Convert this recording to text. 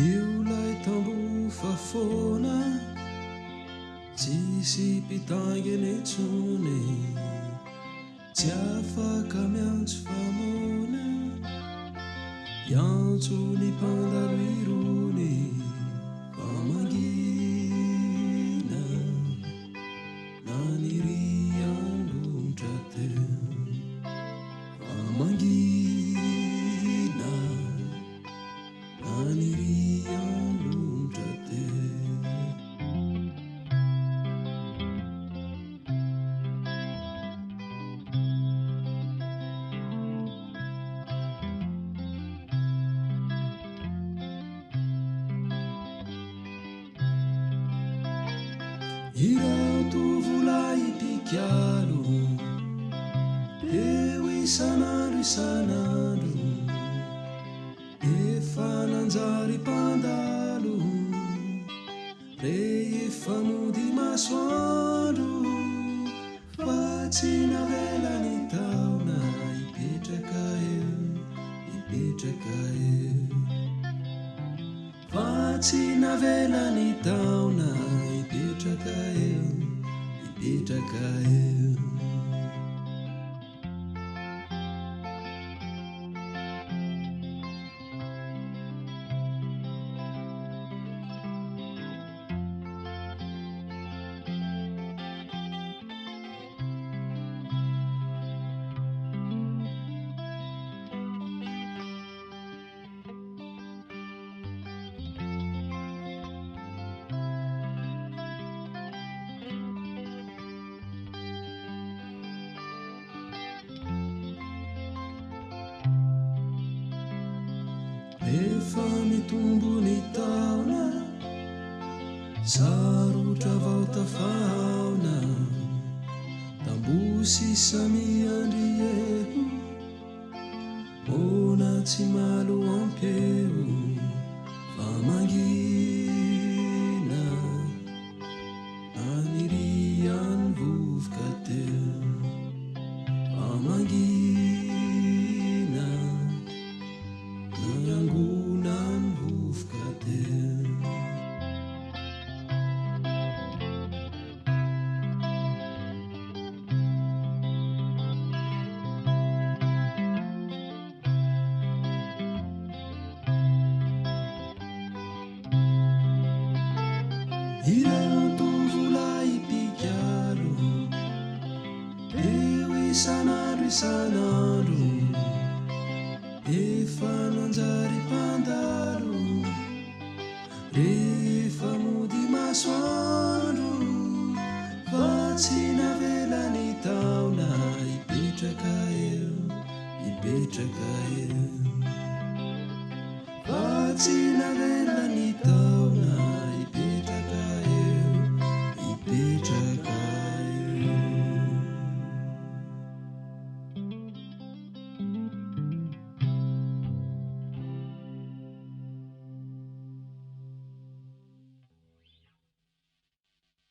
Iolay tambo fafona tsisy pitanginy etsony tsy afaka miantso famona iantso ny mpandalo irony fa mangina na niry androntra teo fa mangina na niry androntra teo. Irato volay pikialo eo isanandro efa nanjary mpandalo rehefa mody masoandro fa tsy navela ny taona ipetraka eo fa tsy navela ny taona ipetraka eo. Efa mitombo ny taona sarotra vao tafaona tambosy samiandrieho mona tsy malo ampeo fa mangina aniry any vovoka teo fa mangina nangona ny vovoka teo. Irato volay pikialo eo isanandro efa nanjary mpandalo rehefa mody masoandro fa tsy navela ny taona ipetraka eo.